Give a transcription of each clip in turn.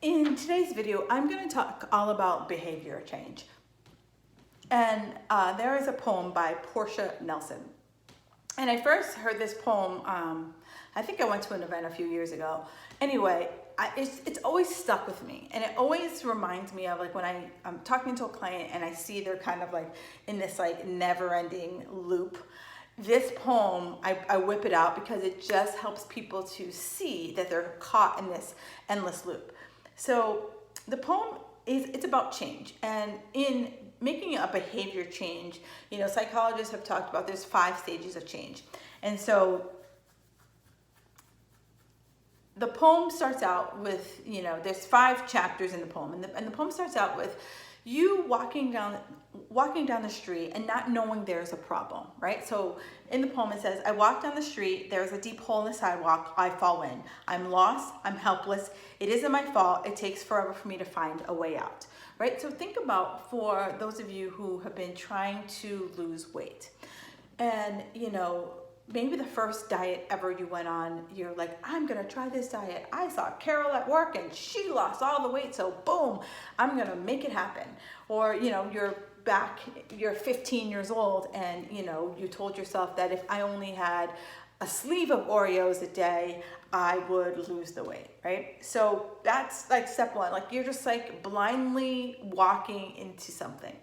In today's video, I'm going to talk all about behavior change. And there is a poem by Portia Nelson. And I first heard this poem, I think I went to an event a few years ago. Anyway, it's always stuck with me. And it always reminds me of like when I'm talking to a client and I see they're kind of like in this like never-ending loop. This poem, I whip it out because it just helps people to see that they're caught in this endless loop. So the poem it's about change, and in making a behavior change, you know, psychologists have talked about there's 5 stages of change. And so the poem starts out with, you know, there's 5 chapters in the poem, and the poem starts out with you walking down the street and not knowing there's a problem, right? So in the poem it says, I walk down the street, there's a deep hole in the sidewalk, I fall in. I'm lost, I'm helpless, it isn't my fault, it takes forever for me to find a way out, right? So think about, for those of you who have been trying to lose weight, and you know, maybe the first diet ever you went on, you're like, I'm gonna try this diet. I saw Carol at work and she lost all the weight, so boom, I'm gonna make it happen. Or, you know, you're 15 years old and, you know, you told yourself that if I only had a sleeve of Oreos a day, I would lose the weight, right? So that's like step 1, like you're just like blindly walking into something.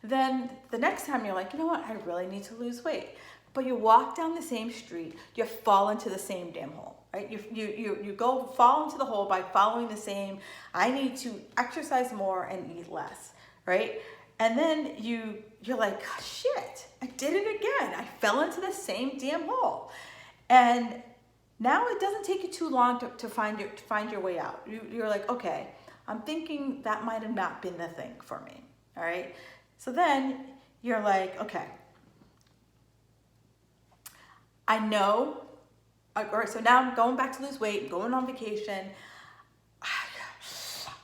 Then the next time you're like, you know what, I really need to lose weight. But you walk down the same street, you fall into the same damn hole, right? You go fall into the hole by following the same, I need to exercise more and eat less, right? And then you're like, oh, shit, I did it again. I fell into the same damn hole. And now it doesn't take you too long to find your way out. You're like, okay, I'm thinking that might have not been the thing for me, all right? So then you're like, okay, I know, all right, so now I'm going back to lose weight, going on vacation.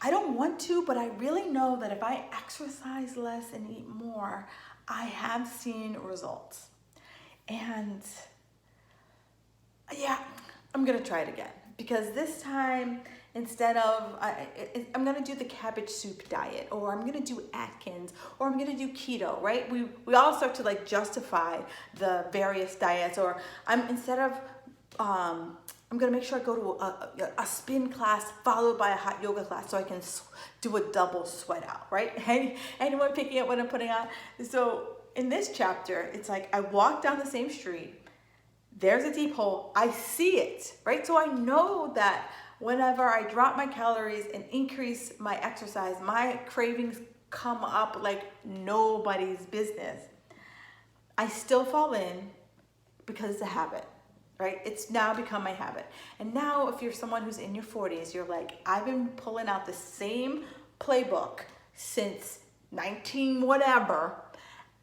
I don't want to, but I really know that if I exercise less and eat more, I have seen results. And yeah, I'm gonna try it again, because this time, instead of, I'm gonna do the cabbage soup diet, or I'm gonna do Atkins, or I'm gonna do keto, right? We all start to like justify the various diets, or instead of, I'm gonna make sure I go to a spin class followed by a hot yoga class so I can do a double sweat out, right? Anyone picking up what I'm putting on? So in this chapter, it's like I walk down the same street, there's a deep hole, I see it, right? So I know that whenever I drop my calories and increase my exercise, my cravings come up like nobody's business. I still fall in because it's a habit, right? It's now become my habit. And now if you're someone who's in your 40s, you're like, I've been pulling out the same playbook since 19 whatever,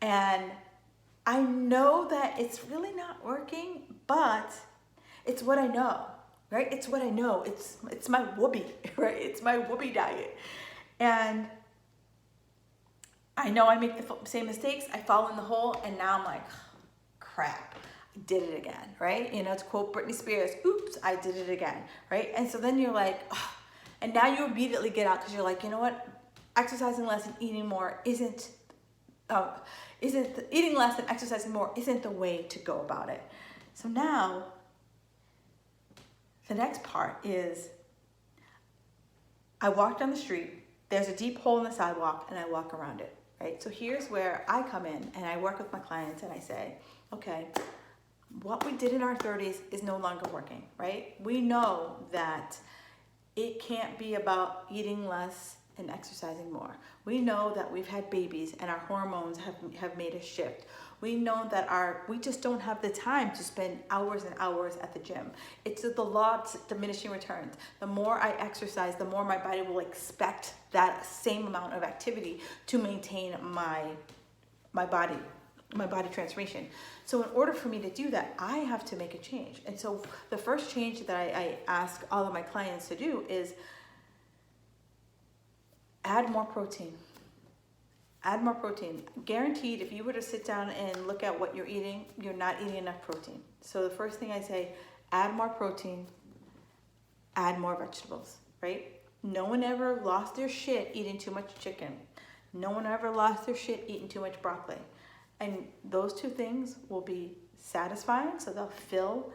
and I know that it's really not working, but it's what I know. Right? It's what I know. It's my whoopee, right? It's my whoopee diet. And I know I make the same mistakes. I fall in the hole, and now I'm like, crap, I did it again, right? You know, to quote Britney Spears, oops, I did it again, right? And so then you're like, oh, and now you immediately get out because you're like, you know what? Exercising less and eating more isn't eating less and exercising more isn't the way to go about it. So now, the next part is I walk down the street, there's a deep hole in the sidewalk, and I walk around it, right? So here's where I come in and I work with my clients and I say, okay, what we did in our 30s is no longer working, right? We know that it can't be about eating less and exercising more. We know that we've had babies and our hormones have made a shift. We know that we just don't have the time to spend hours and hours at the gym. It's the law of diminishing returns. The more I exercise, the more my body will expect that same amount of activity to maintain my body transformation. So in order for me to do that, I have to make a change. And so the first change that I ask all of my clients to do is add more protein. Add more protein. Guaranteed, if you were to sit down and look at what you're eating, you're not eating enough protein. So the first thing I say, add more protein, add more vegetables. right? No one ever lost their shit eating too much chicken. No one ever lost their shit eating too much broccoli. And those two things will be satisfying, so they'll fill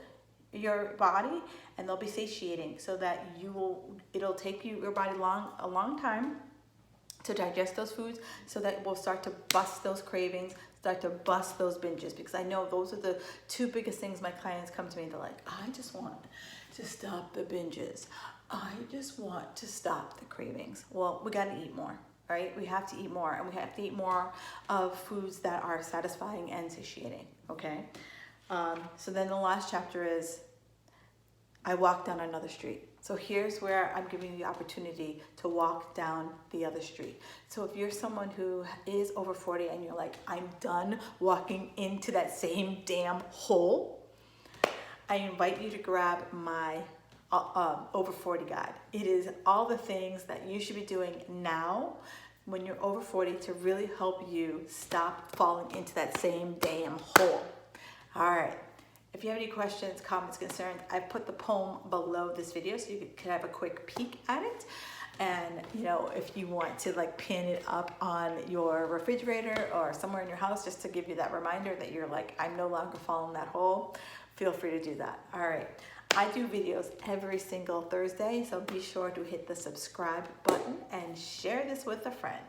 your body, and they'll be satiating, so that it'll take your body a long time to digest those foods, so that we'll start to bust those cravings, start to bust those binges, because I know those are the two biggest things my clients come to me. They're like, I just want to stop the binges. I just want to stop the cravings. Well, we got to eat more, right? We have to eat more, and we have to eat more of foods that are satisfying and satiating, okay? So then the last chapter is, I walk down another street. So here's where I'm giving you the opportunity to walk down the other street. So if you're someone who is over 40 and you're like, I'm done walking into that same damn hole, I invite you to grab my over 40 guide. It is all the things that you should be doing now when you're over 40 to really help you stop falling into that same damn hole. All right. If you have any questions, comments, concerns, I've put the poem below this video so you can have a quick peek at it. And, you know, if you want to like pin it up on your refrigerator or somewhere in your house just to give you that reminder that you're like, I'm no longer falling that hole, feel free to do that. All right. I do videos every single Thursday, so be sure to hit the subscribe button and share this with a friend.